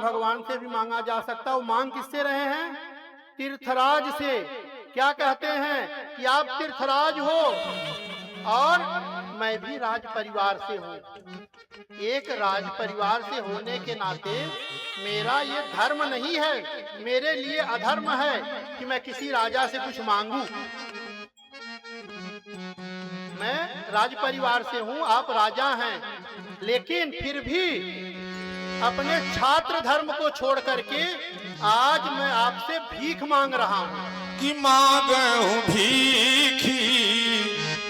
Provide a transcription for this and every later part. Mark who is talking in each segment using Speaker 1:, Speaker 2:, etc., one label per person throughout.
Speaker 1: भगवान से भी मांगा जा सकता। वो मांग किससे रहे हैं? तीर्थराज से। क्या कहते हैं कि आप तीर्थराज हो और मैं भी राज परिवार से हूँ। एक राज परिवार से होने के नाते मेरा ये धर्म नहीं है, मेरे लिए अधर्म है कि मैं किसी राजा से कुछ मांगू। मैं राज परिवार से हूँ, आप राजा हैं, लेकिन फिर भी अपने छात्र धर्म को छोड़ करके आज मैं आपसे भीख मांग रहा हूँ।
Speaker 2: कि मांगू भीखी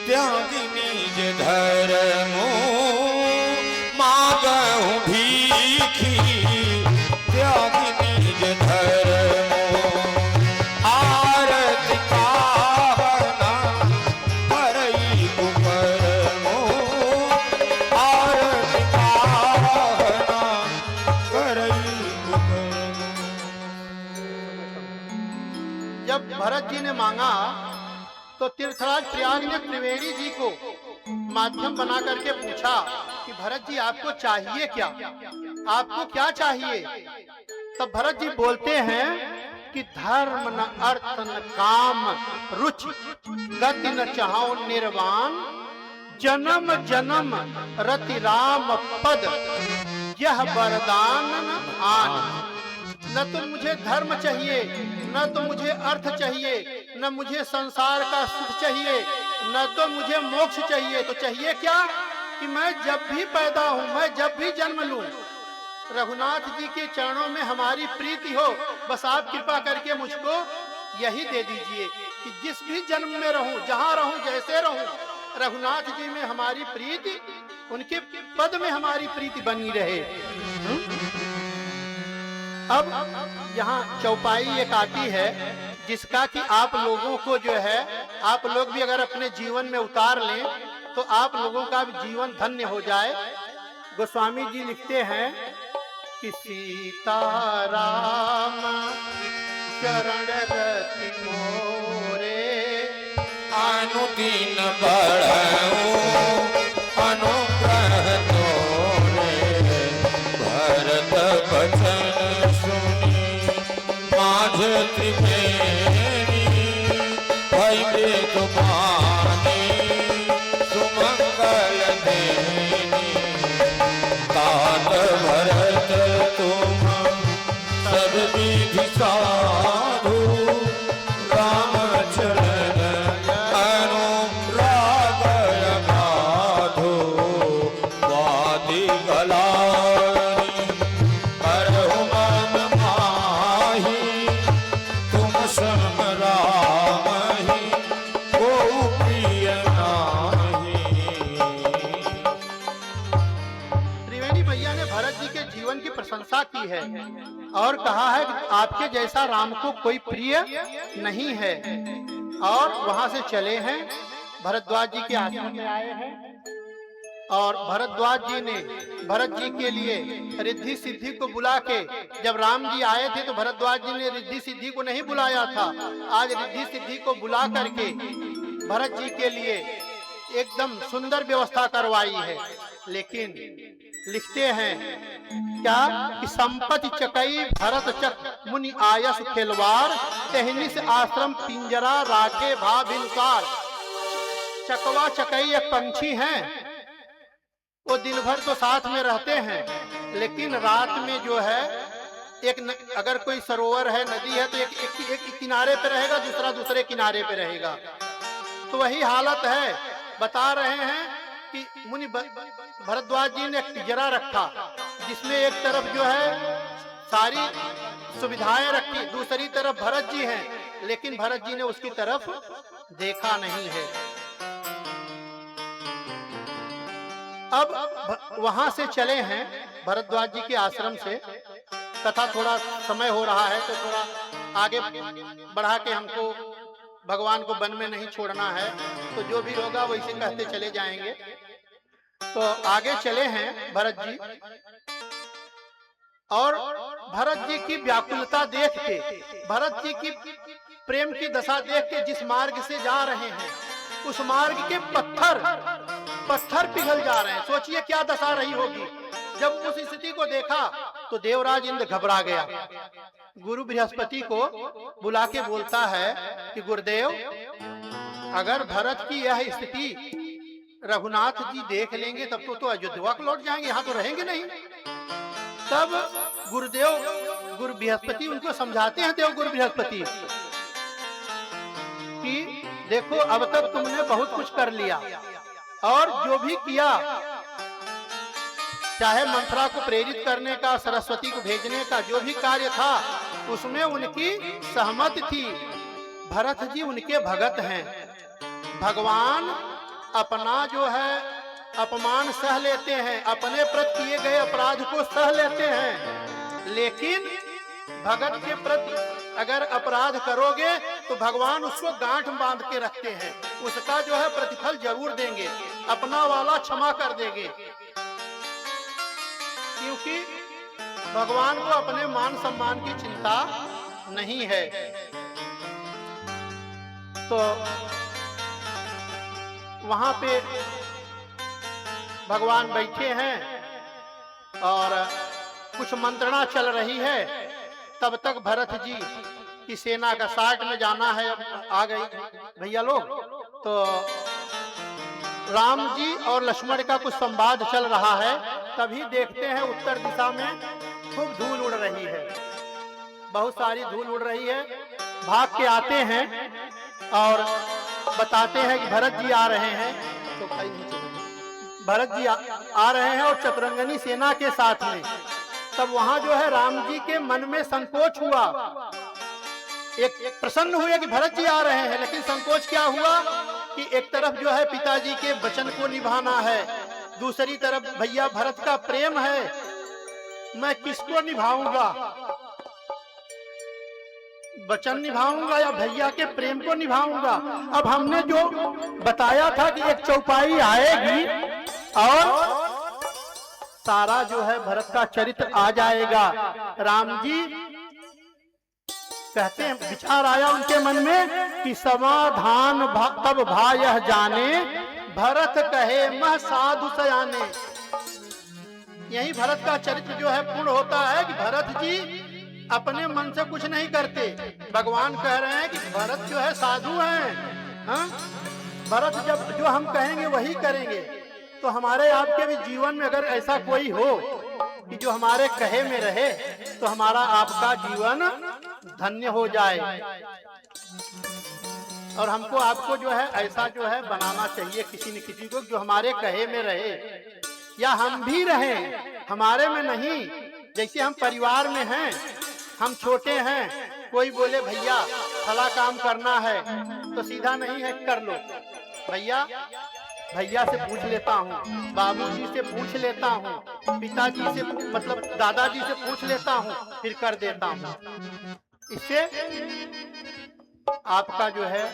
Speaker 2: त्यागी निज धर्मो, मांगू भीखी त्यागी निज धर्मो, आरती काहना करई कुकर्मो, आरती काहना करई कुकर्मो।
Speaker 1: जब भरत जी ने मांगा तो तीर्थराज प्रयाग ने त्रिवेणी जी को माध्यम बना करके पूछा कि भरत जी आपको चाहिए क्या, आपको क्या चाहिए? तब भरत जी बोलते हैं कि धर्म न अर्थ न काम रुचि, गति न चाहो निर्वाण, जन्म जन्म रति राम पद, यह वरदान न आन। न तो मुझे धर्म चाहिए, न तो मुझे अर्थ चाहिए, न मुझे संसार का सुख चाहिए, न तो मुझे मोक्ष चाहिए। तो चाहिए क्या? कि मैं जब भी पैदा हूं, मैं जब भी जन्म लूं, रघुनाथ जी के चरणों में हमारी प्रीति हो। बस आप कृपा करके मुझको यही दे दीजिए कि जिस भी जन्म में रहूं, जहां रहूं, जैसे रहूं, रघुनाथ जी में हमारी प्रीति, उनके पद में हमारी प्रीति बनी रहे। अब यहाँ चौपाई एक आती है जिसका कि आप लोगों को जो है, आप लोग भी अगर अपने जीवन में उतार लें तो आप लोगों का भी जीवन धन्य हो जाए। गोस्वामी जी लिखते हैं कि सीताराम चरण रति मोरे,
Speaker 2: अनुदिन बढ़ऊ अनुग्रह तोरे, भरत बचन सुनी माझ त्रिवेणी, भई वेद बानी सुमंगल देनी, तात भरत तुम सब विधि साधु, रामचरण अनुराग अगाधो, वादी गलानी करहु मन माही, तुम सम रामहि को प्रिय नाही।
Speaker 1: त्रिवेणी भैया ने भरत जी के जीवन की प्रशंसा की है और कहा है कि आपके जैसा राम को कोई प्रिय नहीं है। और वहां से चले हैं, भरद्वाज जी के आश्रम में आए हैं और भरद्वाज जी ने भरत जी के लिए रिद्धि सिद्धि को बुला के, जब राम जी आए थे तो भरद्वाज जी ने रिद्धि सिद्धि को नहीं बुलाया था, आज रिद्धि सिद्धि को बुला करके भरत जी के लिए एकदम सुंदर व्यवस्था करवाई है। लेकिन लिखते हैं क्या कि संपत्ति चकई भरत चक मुनि आयस खिलवार, तेहनी से आश्रम पिंजरा राखे भाव इंकार। चकवा चकई एक पंछी हैं, वो दिन भर तो साथ में रहते हैं, लेकिन रात में जो है अगर कोई सरोवर है, नदी है, तो एक किनारे पे रहेगा, दूसरा दूसरे किनारे पे रहेगा। तो वही हालत है। बता रहे हैं कि मुनि भरद्वाज जी ने एक पिंजरा रखा जिसमें एक तरफ जो है सारी सुविधाएं रखी, दूसरी तरफ भरत जी हैं, लेकिन भरत जी ने उसकी तरफ देखा नहीं है। अब वहां से चले हैं भरद्वाज जी के आश्रम से। कथा थोड़ा समय हो रहा है तो थोड़ा आगे बढ़ा के हमको भगवान को वन में नहीं छोड़ना है, तो जो भी होगा वो इसे कहते चले जाएंगे। तो आगे चले हैं भरत जी, और भरत जी की व्याकुलता देख के, भरत जी की प्रेम की दशा देख के जिस मार्ग से जा रहे हैं उस मार्ग के पत्थर पिघल जा रहे हैं। सोचिए क्या दशा रही होगी। जब उस स्थिति को देखा तो देवराज इंद्र घबरा गया। गुरु बृहस्पति को बुला के बोलता है कि गुरुदेव, अगर भरत की यह स्थिति रघुनाथ जी देख लेंगे तब तो अयोध्या को लौट जाएंगे, यहाँ तो रहेंगे नहीं। तब गुरु बृहस्पति उनको समझाते हैं, देव गुरु बृहस्पति, कि देखो अब तक तुमने बहुत कुछ कर लिया और जो भी किया, चाहे मंथरा को प्रेरित करने का, सरस्वती को भेजने का, जो भी कार्य था उसमें उनकी सहमति थी। भरत जी उनके भगत हैं। भगवान अपना जो है अपमान सह लेते हैं, अपने प्रति किए गए अपराध को सह लेते हैं, लेकिन भगत के प्रति अगर अपराध करोगे तो भगवान उसको गांठ बांध के रखते हैं, उसका जो है प्रतिफल जरूर देंगे, अपना वाला क्षमा कर देंगे। क्योंकि भगवान को अपने मान सम्मान की चिंता नहीं है। तो वहां पे भगवान बैठे हैं और कुछ मंत्रणा चल रही है। तब तक भरत जी की सेना का 60 में जाना है, अब आ गई भैया लोग। तो राम जी और लक्ष्मण का कुछ संवाद चल रहा है। तभी देखते हैं उत्तर दिशा में खूब धूल उड़ रही है, बहुत सारी धूल उड़ रही है। भाग के आते हैं और बताते हैं कि भरत जी आ रहे हैं। तो भरत जी आ रहे हैं और चतुरंगनी सेना के साथ में। तब वहां जो है राम जी के मन में संकोच हुआ, एक प्रसन्न हुए कि भरत जी आ रहे हैं, लेकिन संकोच क्या हुआ कि एक तरफ जो है पिताजी के वचन को निभाना है, दूसरी तरफ भैया भरत का प्रेम है, मैं किसको निभाऊंगा, वचन निभाऊंगा या भैया के प्रेम को निभाऊंगा। अब हमने जो बताया था कि एक चौपाई आएगी और सारा जो है भरत का चरित्र आ जाएगा। राम जी कहते हैं, विचार आया उनके मन में कि समाधान तब भायह जाने, भरत कहे मह साधु सयाने। यही भरत का चरित्र जो है पूर्ण होता है कि भरत जी अपने मन से कुछ नहीं करते। भगवान कह रहे हैं कि भरत जो है साधु हैं, हाँ? भरत जब जो हम कहेंगे वही करेंगे। तो हमारे आपके भी जीवन में अगर ऐसा कोई हो कि जो हमारे कहे में रहे तो हमारा आपका जीवन धन्य हो जाए। और हमको आपको जो है ऐसा जो है बनाना चाहिए किसी न किसी को जो हमारे कहे में रहे, या हम भी रहें हमारे में नहीं। जैसे हम परिवार में हैं, हम छोटे हैं, कोई बोले भैया फला काम करना है तो सीधा नहीं है कर लो, भैया से पूछ लेता हूँ, बाबूजी से पूछ लेता हूँ, पिताजी से मतलब दादाजी से पूछ लेता हूँ, फिर कर देता हूँ। इससे आपका जो है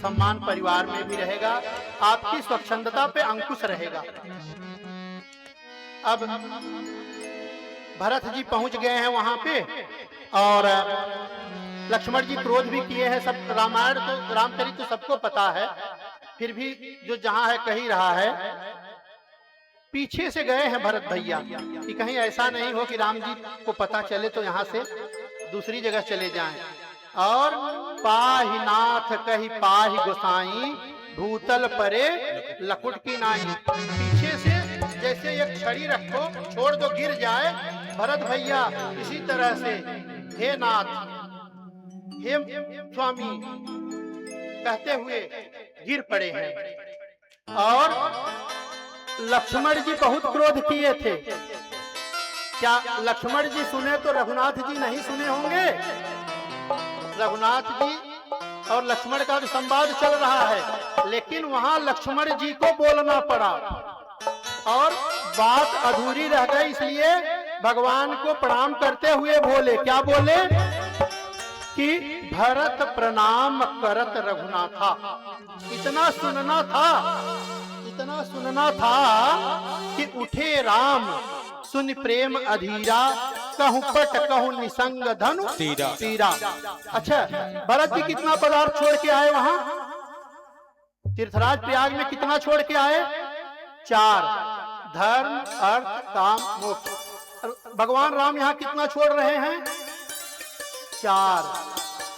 Speaker 1: सम्मान परिवार में भी रहेगा, आपकी स्वच्छंदता पे अंकुश रहेगा। अब भरत जी पहुंच गए हैं वहां पे और लक्ष्मण जी क्रोध भी किए हैं। सब रामायण तो रामचरित तो सबको पता है, फिर भी जो जहां है कही रहा है। पीछे से गए हैं भरत भैया कि कहीं ऐसा नहीं हो कि राम जी को पता चले तो यहाँ से दूसरी जगह चले जाएं। और पाहि नाथ कही पाहि गोसाई, भूतल परे लकुट की नाई। पीछे से जैसे एक छड़ी रखो, छोड़ दो गिर जाए, भरत भैया इसी तरह से हे नाथ हे स्वामी कहते हुए गिर पड़े हैं। और लक्ष्मण जी बहुत क्रोध किए थे। क्या लक्ष्मण जी सुने तो रघुनाथ जी नहीं सुने होंगे? रघुनाथ जी और लक्ष्मण का जो संवाद चल रहा है, लेकिन वहां लक्ष्मण जी को बोलना पड़ा और बात अधूरी रह गई। इसलिए भगवान को प्रणाम करते हुए बोले, क्या बोले कि भरत प्रणाम करत रघुनाथा। इतना सुनना था कि उठे राम सुन प्रेम अधीरा, कहूं पट कहूं निसंग धनु तीरा। अच्छा, भरत जी कितना पदार्थ छोड़ के आए वहां तीर्थराज प्रयाग में? कितना छोड़ के आए? 4, धर्म अर्थ काम मोक्ष। भगवान राम यहाँ कितना छोड़ रहे हैं? 4।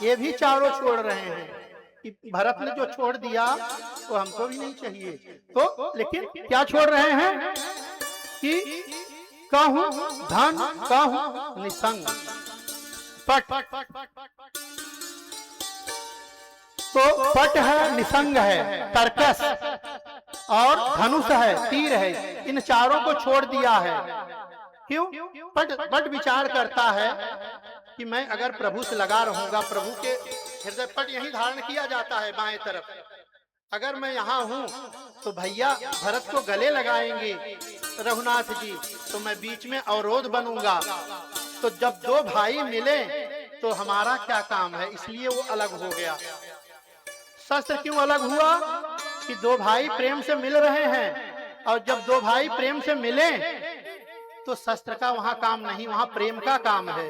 Speaker 1: ये भी चारों छोड़ रहे हैं कि भरत ने जो छोड़ दिया वो हमको भी नहीं चाहिए। तो लेकिन क्या छोड़ रहे हैं कि कहूं धन कहूं निसंग पट। तो पट है, निसंग है, तर्कस और धनुष है, तीर है, इन चारों को छोड़ दिया है। क्यों? पट विचार करता है कि मैं अगर प्रभु से लगा रहूंगा, प्रभु के हृदय पट यही धारण किया जाता है बाएं तरफ, अगर मैं यहाँ हूँ तो भैया भरत को गले लगाएंगे रघुनाथ जी, तो मैं बीच में अवरोध बनूंगा। तो जब दो भाई मिले तो हमारा क्या काम है, इसलिए वो अलग हो गया। शस्त्र क्यों अलग हुआ कि दो भाई प्रेम से मिल रहे हैं, और जब दो भाई प्रेम से मिले तो शस्त्र का वहां काम नहीं, वहां प्रेम का काम है।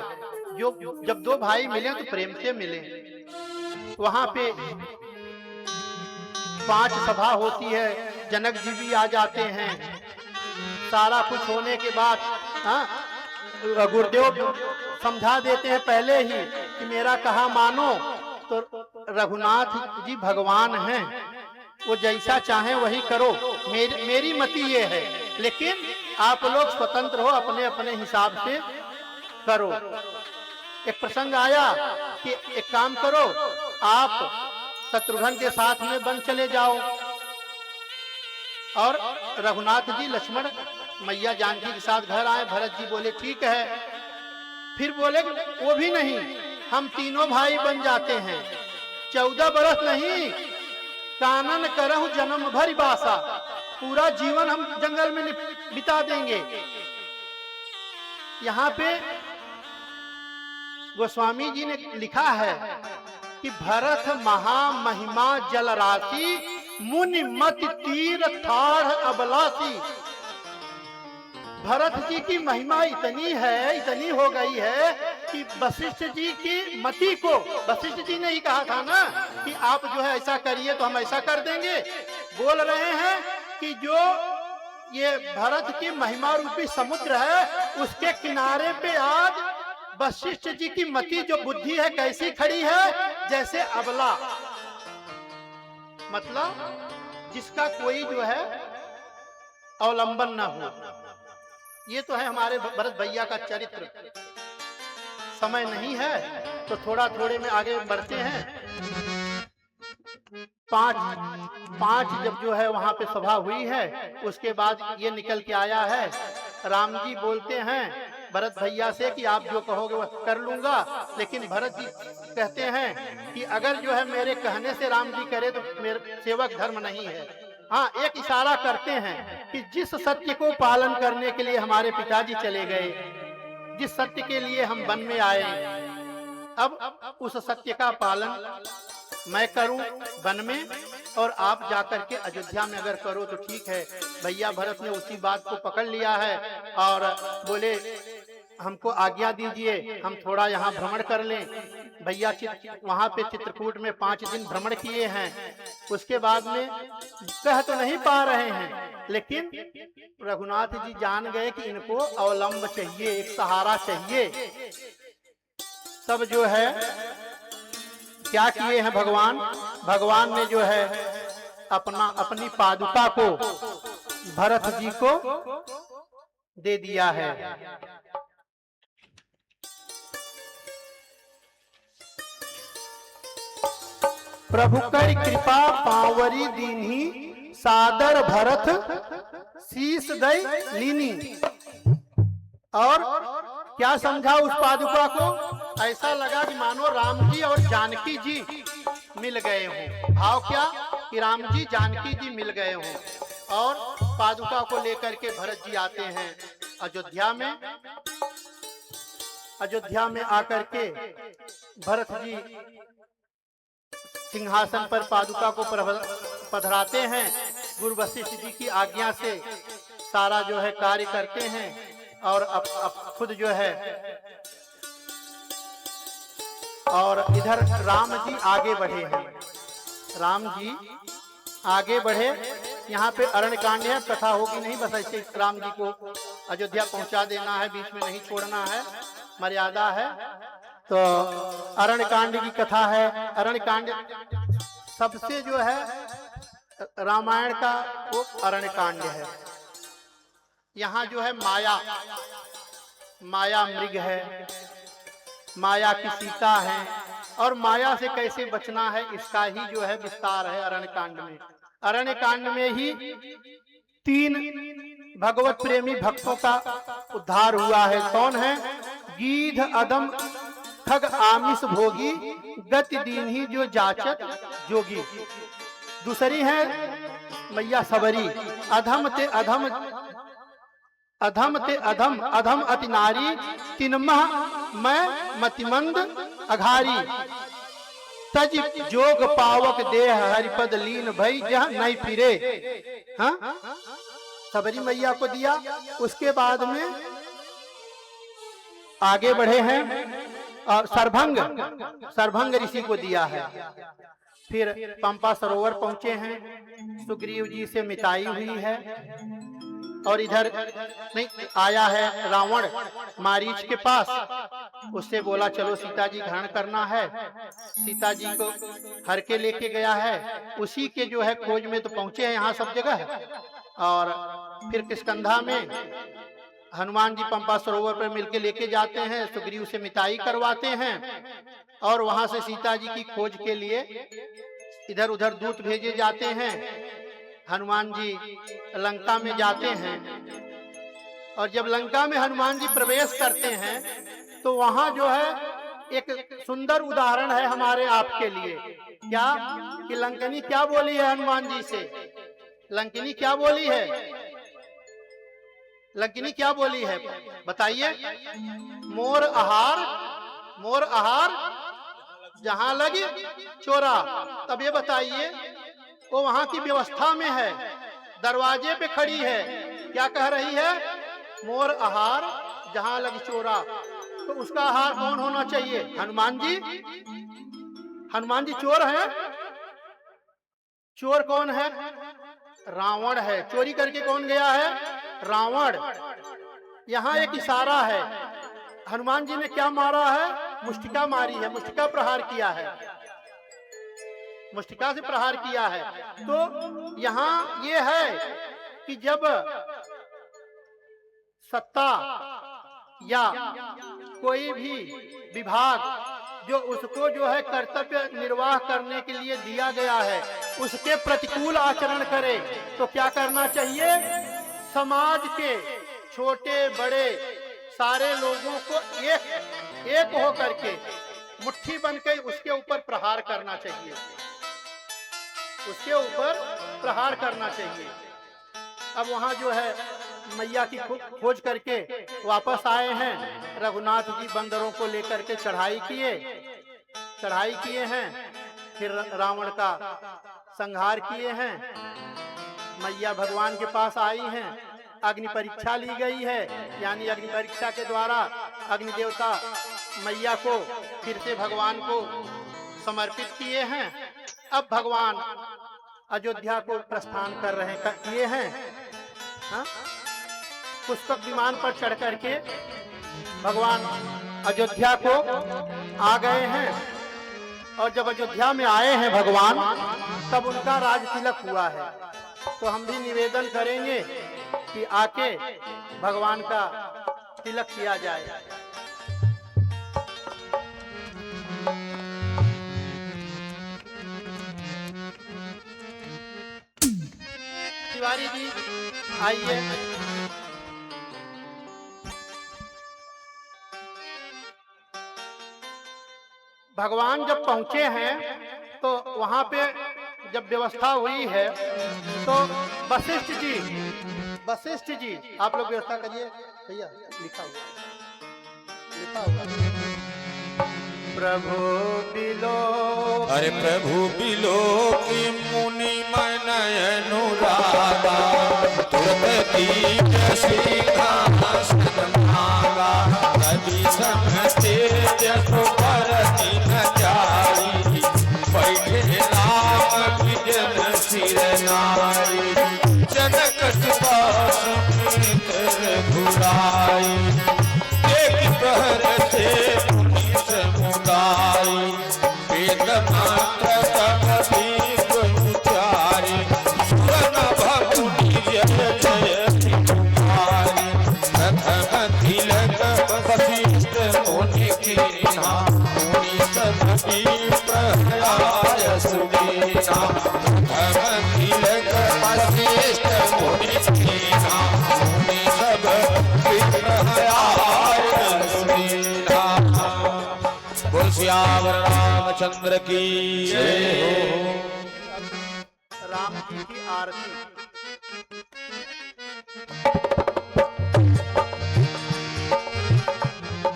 Speaker 1: जो जब दो भाई मिले तो प्रेम से मिले। वहां पे 5 सभा होती है, जनक जी भी आ जाते हैं। सारा कुछ होने के बाद गुरुदेव समझा देते हैं पहले ही कि मेरा कहा मानो। तो रघुनाथ जी भगवान हैं, वो जैसा चाहे वही करो, मेरी मति ये है, लेकिन आप लोग स्वतंत्र हो, अपने अपने हिसाब से करो। एक प्रसंग आया कि एक काम करो, आप शत्रुघ्न के साथ में बन चले जाओ, और रघुनाथ जी लक्ष्मण मैया जानकी के साथ घर आए। भरत जी बोले ठीक है, फिर बोले वो भी नहीं, हम तीनों भाई बन जाते हैं, 14 बरस नहीं, कानन करहु जन्म भर बासा, पूरा जीवन हम जंगल में बिता देंगे। यहाँ पे गोस्वामी जी ने लिखा है कि भरत महामहिमा जल राशि, मुनि मति तीर थाढ़ अबलासी। भरत जी की महिमा इतनी है, इतनी हो गई है कि वशिष्ठ जी की मति को, वशिष्ठ जी ने ही कहा था ना कि आप जो है ऐसा करिए तो हम ऐसा कर देंगे। बोल रहे हैं कि जो ये भरत की महिमा रूपी समुद्र है, उसके किनारे पे आज वशिष्ठ जी की मति जो बुद्धि है कैसी खड़ी है, जैसे अबला, मतलब जिसका कोई जो है अवलंबन न हो। ये तो है हमारे भरत भैया का चरित्र। समय नहीं है तो थोड़े में आगे बढ़ते हैं। 5 जब जो है वहां पे सभा हुई है, उसके बाद ये निकल के आया है। राम जी बोलते हैं भरत भैया से कि आप जो कहोगे वह कर लूंगा, लेकिन भरत जी कहते हैं कि अगर जो है मेरे कहने से राम जी करे तो मेरे सेवक धर्म नहीं है। हाँ, एक इशारा करते हैं कि जिस सत्य को पालन करने के लिए हमारे पिताजी चले गए, जिस सत्य के लिए हम वन में आए, अब उस सत्य का पालन मैं करूं वन में, और आप जाकर के अयोध्या में अगर करो तो ठीक है। भैया भरत ने उसी बात को पकड़ लिया है और बोले हमको आज्ञा दीजिए, हम थोड़ा यहाँ भ्रमण कर लें। भैया वहां पे चित्रकूट में 5 दिन भ्रमण किए हैं। उसके बाद में कह तो नहीं पा रहे हैं, लेकिन रघुनाथ जी जान गए कि इनको अवलंब चाहिए, एक सहारा चाहिए। तब जो है क्या किए हैं भगवान ने जो है अपनी पादुका को भरत जी को दे दिया है। प्रभु कर कृपा पावरी दीन्ही, सादर भरत शीस दई लीनी। और क्या समझा उस पादुका को? ऐसा लगा कि मानो राम जी और जानकी जी मिल गए हों। भाव क्या कि राम जी जानकी जी मिल गए हों। और पादुका को लेकर के भरत जी आते हैं अयोध्या में आकर के भरत जी सिंहासन पर पादुका को पधराते हैं। गुरु वशिष्ठ जी की आज्ञा से सारा जो है कार्य करते हैं, और अब खुद जो है, और इधर राम जी आगे बढ़े हैं। राम जी आगे बढ़े, यहाँ पे अरण्य कांड है, कथा होगी नहीं, बस ऐसे राम जी को अयोध्या पहुंचा देना है, बीच में नहीं छोड़ना है, मर्यादा है। तो अरण्य कांड की कथा है। अरण्य कांड सबसे जो है रामायण का वो अरण्य कांड है। यहाँ जो है माया मृग है, माया की सीता है, और माया से कैसे बचना है इसका ही जो है विस्तार है अरण्य कांड में। अरण्य कांड में ही 3 भगवत प्रेमी भक्तों का उद्धार हुआ है। कौन है? गीध अदम ठग आमिष भोगी, गति दीन्ही जो जाचत जोगी। दूसरी है मैया सबरी, अधम ते अधम, अधम ते अधम, अधम अति नारी, तिनमह मैं मतिमंद अघारी। तज जोग पावक देह हरिपद लीन भई जह नहीं फिरे। हाँ, सबरी मैया को दिया। उसके बाद में आगे बढ़े हैं और सरभंग ऋषि को दिया है। फिर पंपा सरोवर पहुंचे हैं, सुग्रीव जी से मिताई हुई है। और इधर नहीं आया है रावण मारीच के पास, उससे बोला चलो सीता जी ग्रहण करना है। सीता जी को हर के लेके गया है, उसी के जो है खोज में तो पहुंचे हैं यहाँ सब जगह। और फिर किष्किंधा में हनुमान जी पंपा सरोवर पर मिलके लेके जाते हैं, सुग्रीव से मिताई करवाते हैं, और वहां से सीता जी की खोज के लिए इधर उधर दूत भेजे जाते हैं। हनुमान जी लंका में जाते हैं, और जब लंका में हनुमान जी प्रवेश करते हैं तो वहां जो है एक सुंदर उदाहरण है हमारे आपके लिए। क्या कि लंकनी क्या बोली है हनुमान जी से? लंकिनी क्या बोली है? लंकिनी क्या बोली है बताइए? मोर आहार जहां लगी चोरा। तब ये बताइए, वो वहां की व्यवस्था में है, दरवाजे पे खड़ी है, क्या कह रही है? मोर आहार जहां लगी चोरा। तो उसका आहार कौन होना चाहिए? हनुमान जी। हनुमान जी चोर हैं? चोर कौन है? रावण है। चोरी करके कौन गया है? रावण। यहाँ एक इशारा है, हनुमान जी ने क्या मारा है? मुष्टिका मारी है, मुष्टिका प्रहार किया है, मुष्टिका से प्रहार किया है। तो यहाँ ये है कि जब सत्ता या कोई भी विभाग जो उसको जो है कर्तव्य निर्वाह करने के लिए दिया गया है, उसके प्रतिकूल आचरण करे तो क्या करना चाहिए? समाज के छोटे बड़े सारे लोगों को एक हो करके मुट्ठी बनकर उसके ऊपर प्रहार करना चाहिए, उसके ऊपर प्रहार करना चाहिए। अब वहां जो है मैया की खोज करके वापस आए हैं। रघुनाथ जी बंदरों को लेकर के चढ़ाई किए हैं, फिर रावण का संहार किए हैं। मैया भगवान के पास आई हैं, अग्नि परीक्षा ली गई है, यानी अग्नि परीक्षा के द्वारा अग्नि देवता मैया को फिर से भगवान को समर्पित किए हैं। अब भगवान अयोध्या को प्रस्थान कर रहे किए हैं। हाँ? पुष्पक विमान पर चढ़ करके भगवान अयोध्या को आ गए हैं, और जब अयोध्या में आए हैं भगवान, तब उनका राज तिलक हुआ है। तो हम भी निवेदन करेंगे कि आके भगवान का तिलक किया जाए। तिवारी जी आइए। भगवान जब पहुंचे हैं तो वहां पे जब व्यवस्था हुई है तो वशिष्ठ जी आप लोग व्यवस्था करिए भैया। लिखा हुआ प्रभु बिलो,
Speaker 2: अरे प्रभु बिलो की मुनि मन अनुरागा, तुरत दीप सिंहासन मांगा, कभी समस्ते जसो परति न जाई, बैठे राम विजन सिर नारी, जनक सुबास घुरा इष्ट मुनि कीना मुनि सब विप्रहराय सुदीना धर्म तिलक वशिष्ठ मुनि कीना मुनि सब विप्रहराय सुदीना। बोल सियावर रामचंद्र की जय हो।
Speaker 1: राम जी की आरती।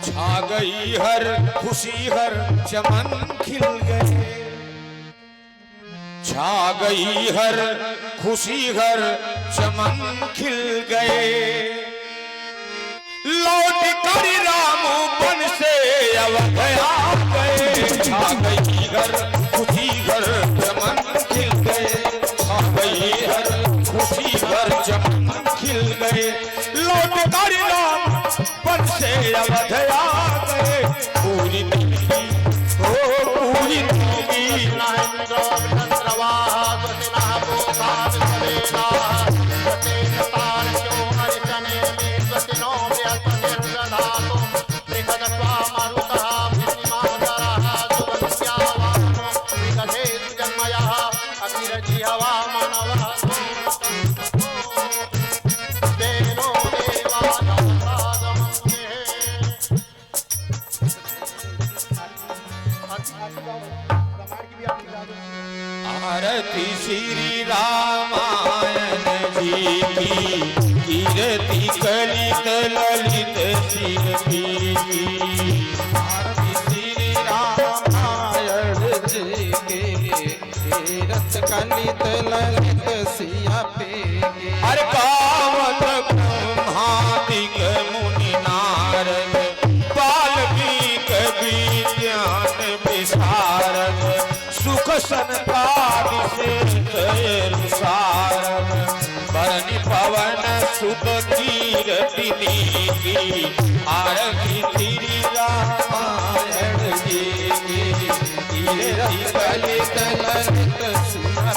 Speaker 2: छा गई हर खुशी हर चमन खिल गए छा गई हर खुशी हर चमन खिल गए लौट कर राम बन से अवधया गए छा गई हर खुशी हर चमन खिल गए छा गई हर खुशी हर चमन खिल गए लौट कर राम बन से अवधया गए पूरी जिंदगी हो पूरी जिंदगी आरती श्री रामायण जी की कीर्ति कलित ललित शिव की आरती श्री रामायण जी की कीर्ति कलित ललित सिया पे हर पावन ब्रह्मादिक मुनि नारद वाल्मीकि विज्ञान विशारद सुख संतादि से सारम बरनि पवन सुत कीर्ति की आरती श्री रामायण जी की कीर्ति कलित ललित सिया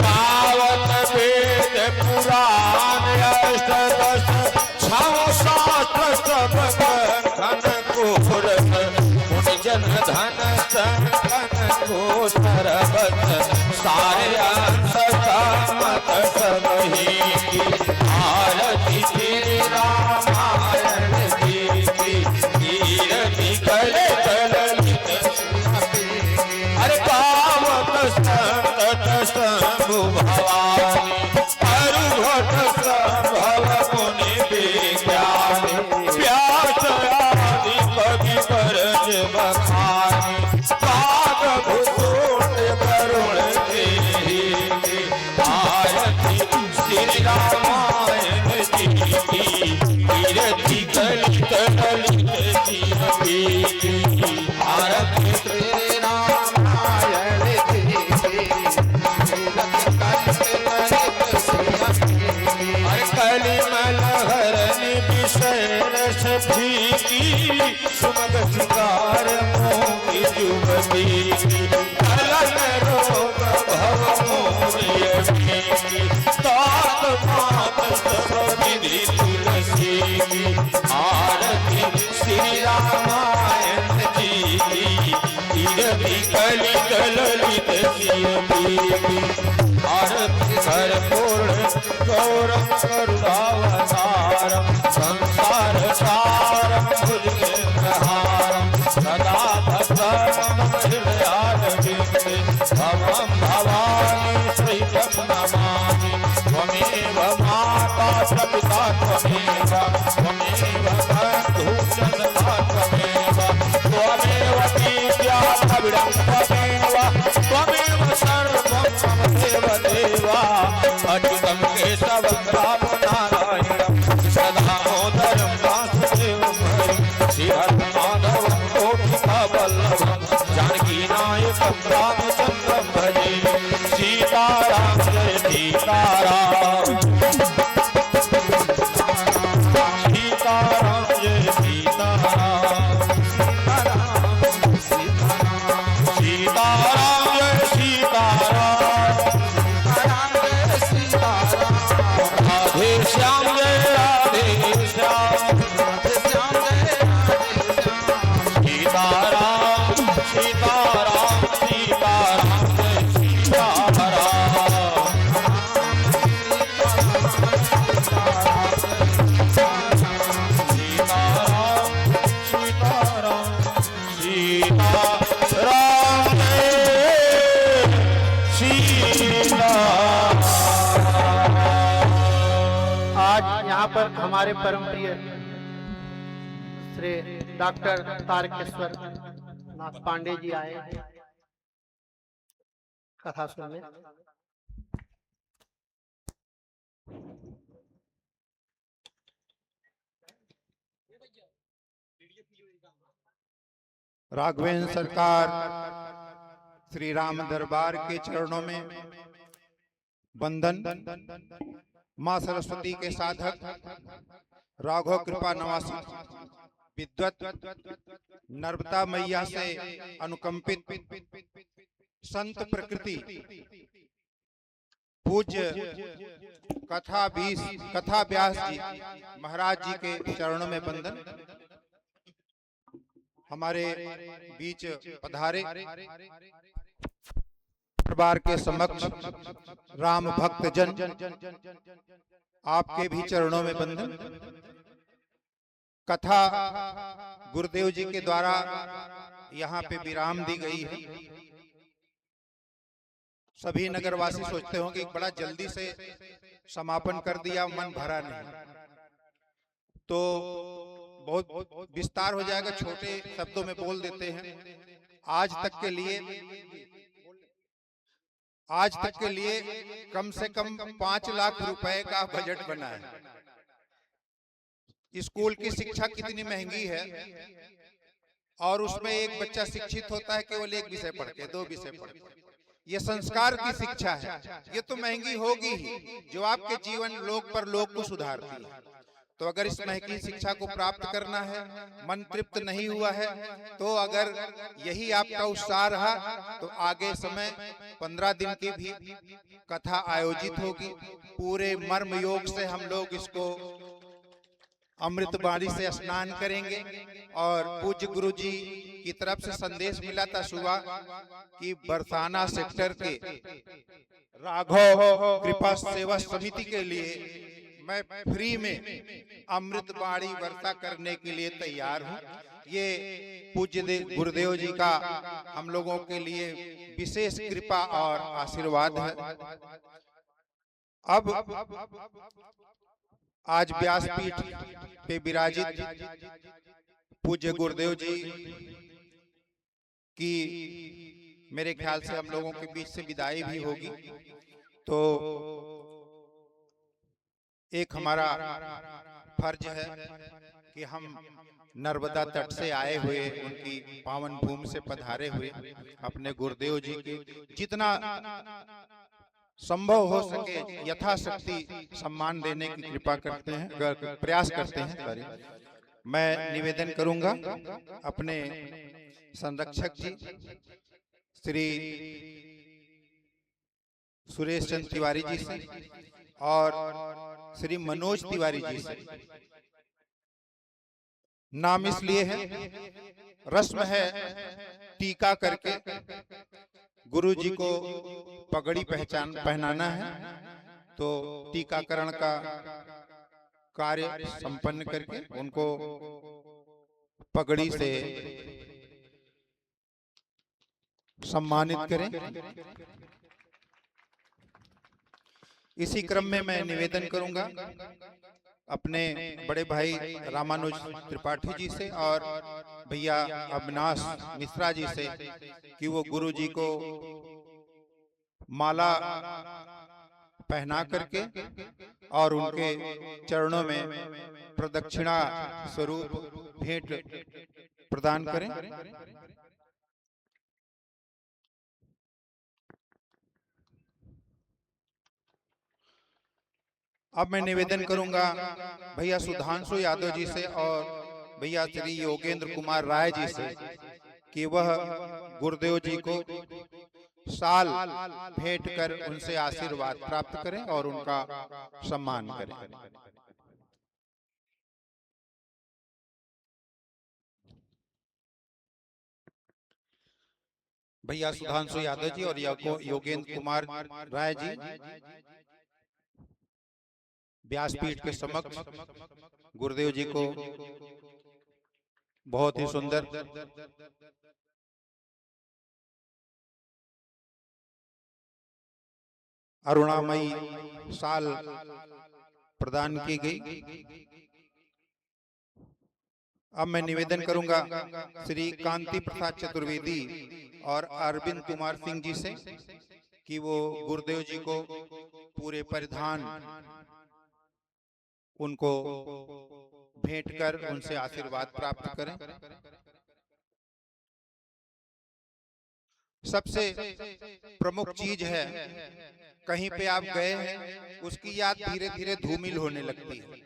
Speaker 2: पावन वेद पुराण अष्टदश छौ शास्त्र सब खन घोर मुनि जन धन संतन को सरबत सारे अंश मत सब ही की आरती श्री रामायण जी की कीर्ति कलित ललित अरे पावक संत शंभु भवानी अरु भट संभव मुनि विज्ञानी व्यास आदि कवि परज बखानी पाद भूषण करुण देहि आरती श्री रामायण जी की कीर्ति कलित ललित शिव की आरती श्री रामायण जी की कलिमल हरनि विषय सखी सुमग सिंगार मोहि जुबती कलन रोग भव मोरिय तात मात सब विधि तुलसी आरती श्री रामायण जी की कीर्ति कलित ललित शिव आरती कर पूर्ण गौरम करुणावतारम संसार सारम भुजगेन्द्रहारम सदा भद्रम हृदयारविन्दे भवं भवानी सहितं नमामि त्वमेव माता प्रपिता त्वमेव बन्धुजनता त्वमेव त्वमेव विद्या द्रविडं त्वमेव सर्वं मम देव देवा अच्युतं केशवं रामं नारायणं सदामोदरं वासुदेवं हरिं श्रीहरिमाधवं गोपिकावल्लभं
Speaker 1: हमारे परम प्रिय श्री डॉक्टर तारकेश्वर नाथ पांडे जी आए कथा सुनने।
Speaker 3: राघवेंद्र सरकार श्री राम दरबार के चरणों में वंदन। मां सरस्वती के साधक राघव कृपा नवासी विद्वत नर्मदा मैया से अनुकंपित संत प्रकृति पूज्य कथा व्यास जी महाराज जी के चरणों में वंदन। हमारे बीच पधारे दरबार के समक्ष राम भक्त जन आपके भी चरणों में वंदन। कथा गुरुदेव जी के द्वारा यहाँ पे विराम दी गई है। सभी नगरवासी सोचते होंगे कि बड़ा जल्दी से समापन कर दिया, मन भरा नहीं, तो बहुत विस्तार हो जाएगा, छोटे शब्दों में बोल देते हैं। आज तक के लिए कम से कम 5 लाख रुपए का बजट बना है। स्कूल की शिक्षा कितनी महंगी है, और उसमें एक बच्चा शिक्षित होता है केवल एक विषय पढ़ के, 2 विषय पढ़ के। ये संस्कार की शिक्षा है, ये तो महंगी होगी ही, जो आपके जीवन लोक पर लोक को सुधारती है। तो अगर इस महंगी शिक्षा को प्राप्त करना है, मन तृप्त नहीं हुआ है, तो अगर यही आपका उत्साह रहा तो आगे समय 15 दिन की भी कथा आयोजित होगी। पूरे मर्म योग से हम लोग इसको अमृत बाणी से स्नान करेंगे। और पूज्य गुरु जी की तरफ से संदेश मिला था सुबह कि बरसाना सेक्टर के राघव कृपा सेवा समिति के लिए मैं फ्री में अमृत बाणी वर्षा करने के लिए तैयार हूँ। ये पूज्य गुरुदेव जी का हम लोगों के लिए विशेष कृपा और आशीर्वाद है। अब आज व्यासपीठ पे विराजित पूज्य गुरुदेव जी की मेरे ख्याल से हम लोगों के बीच से विदाई भी होगी। तो एक हमारा फर्ज है कि हम नर्मदा तट से आए हुए, उनकी पावन भूमि से पधारे हुए अपने गुरुदेव जी की जितना संभव हो सके यथाशक्ति सम्मान देने की कृपा करते हैं, प्रयास करते हैं। मैं निवेदन करूंगा अपने संरक्षक जी श्री सुरेश चंद्र तिवारी जी से और श्री मनोज तिवारी जी से। नाम इसलिए है, रस्म है टीका करके गुरु जी को पगड़ी पहनाना है। तो टीकाकरण का कार्य संपन्न करके उनको पगड़ी से सम्मानित करें। इसी क्रम में मैं निवेदन करूंगा अपने बड़े भाई रामानुज त्रिपाठी जी से और भैया अविनाश मिश्रा जी से कि वो गुरु जी को माला पहना करके और उनके चरणों में प्रदक्षिणा स्वरूप भेंट प्रदान करें। अब मैं निवेदन करूंगा भैया सुधांशु यादव जी से और भैया श्री योगेंद्र कुमार राय जी से कि वह गुरुदेव जी को साल भेंट कर उनसे आशीर्वाद प्राप्त करें और उनका सम्मान करें। भैया सुधांशु यादव जी और योगेंद्र कुमार राय जी व्यासपीठ के समक्ष गुरुदेव जी को बहुत ही सुंदर अरुणामयी साल प्रदान की गई। अब मैं निवेदन करूंगा श्री कांति प्रसाद चतुर्वेदी और अरविंद कुमार सिंह जी से कि वो गुरुदेव जी को पूरे परिधान उनको भेंट कर उनसे आशीर्वाद प्राप्त करें। सबसे प्रमुख चीज है, कहीं पे आप गए हैं उसकी याद धीरे धीरे धूमिल होने लगती है,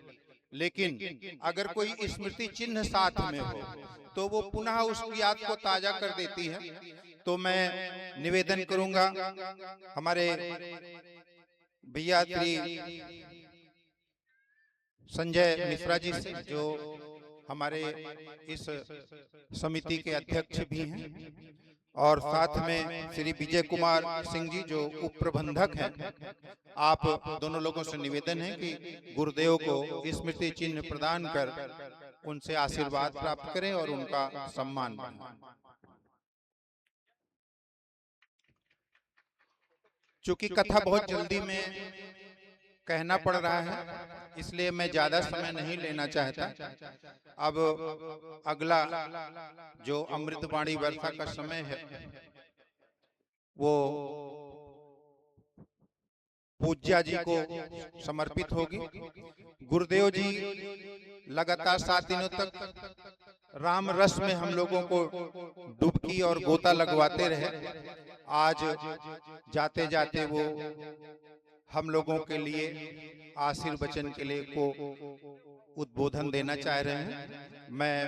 Speaker 3: लेकिन अगर कोई स्मृति चिन्ह साथ में हो तो वो पुनः उस याद को ताजा कर देती है। तो मैं निवेदन करूंगा हमारे भैया श्री संजय मिश्रा जी से, जो हमारे इस समिति के अध्यक्ष भी हैं, और साथ में श्री विजय कुमार सिंह जी जो उप प्रबंधक हैं। आप दोनों लोगों से निवेदन है कि गुरुदेव को स्मृति चिन्ह प्रदान कर उनसे आशीर्वाद प्राप्त करें और उनका सम्मान बढ़ाएं। चूंकि कथा बहुत जल्दी में कहना पड़ रहा है, इसलिए मैं ज्यादा समय नहीं लेना चाहता। अब अगला जो अमृतवाणी वर्षा का समय है वो पूज्या जी को समर्पित होगी। गुरुदेव जी लगातार 7 दिनों तक राम रस में हम लोगों को डुबकी और गोता लगवाते रहे। आज जाते जाते वो हम लोगों के लिए आशीर्वचन के लिए को उद्बोधन देना चाह रहे हैं। मैं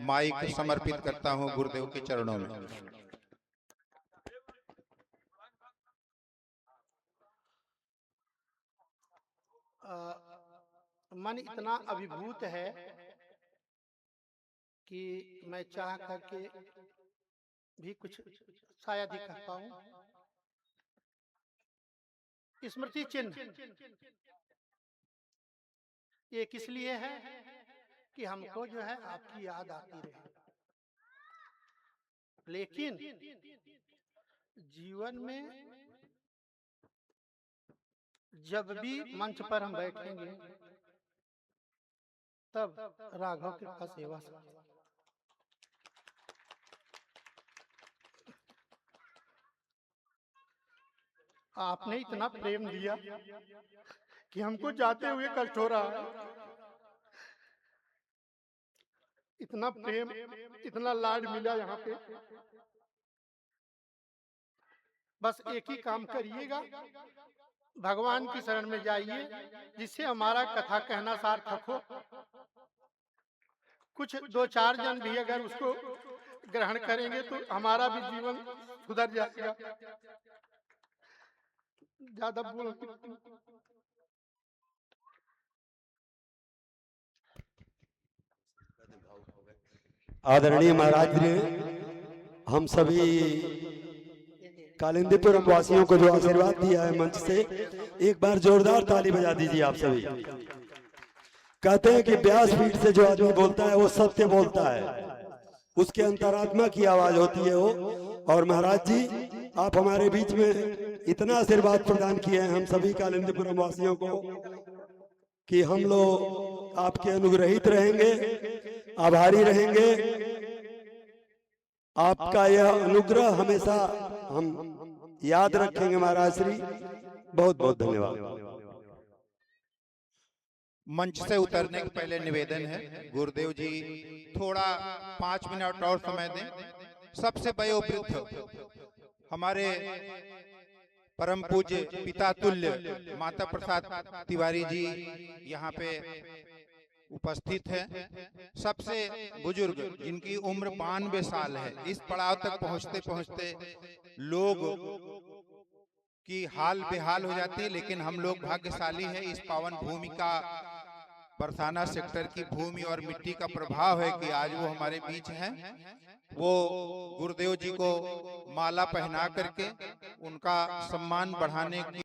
Speaker 3: माइक समर्पित करता हूं गुरुदेव के चरणों में।
Speaker 1: मन इतना अभिभूत है कि मैं चाह करके भी कुछ शायद ही कह पाऊं। स्मृति चिन्ह ये किस लिए है कि हमको जो है आपकी याद आती रहे, लेकिन जीवन में जब भी मंच पर हम बैठेंगे तब राघव कृपा सेवा आपने इतना प्रेम दिया कि हमको जाते हुए कष्ट हो रहा है। इतना प्रेम, इतना लाड मिला यहाँ पे। बस एक ही काम करिएगा, भगवान की शरण में जाइए, जिससे हमारा कथा कहना सार्थक हो। कुछ 2-4 जन भी अगर उसको ग्रहण करेंगे तो हमारा भी जीवन सुधर जाएगा। ज्यादा बोल
Speaker 4: आदरणीय महाराज ने हम सभी कालिंदीपुर वासियों को जो आशीर्वाद दिया है मंच से, एक बार जोरदार ताली बजा दीजिए आप सभी। कहते हैं कि व्यासपीठ से जो आदमी बोलता है वो सत्य बोलता है, उसके अंतरात्मा की आवाज होती है वो। और महाराज जी आप हमारे बीच में इतना आशीर्वाद प्रदान किए हैं हम सभी कालिंदीपुर वासियों को कि हम लोग आपके अनुग्रहित रहेंगे, आभारी रहेंगे। आपका यह अनुग्रह हमेशा हम याद रखेंगे महाराज श्री। बहुत बहुत धन्यवाद।
Speaker 3: मंच से उतरने के पहले निवेदन है, गुरुदेव जी थोड़ा 5 मिनट और समय दें। सबसे वयोवृद्ध हमारे परम पूज्य पिता तुल्य माता प्रसाद तिवारी जी यहाँ पे उपस्थित है। सबसे बुजुर्ग जिनकी उम्र 92 साल है, इस पड़ाव तक पहुँचते पहुँचते लोग की हाल बेहाल हो जाती है, लेकिन हम लोग भाग्यशाली है। इस पावन भूमि का, बरसाना सेक्टर की भूमि और मिट्टी का प्रभाव है कि आज वो हमारे बीच हैं। वो गुरुदेव जी को माला पहना करके उनका सम्मान बढ़ाने की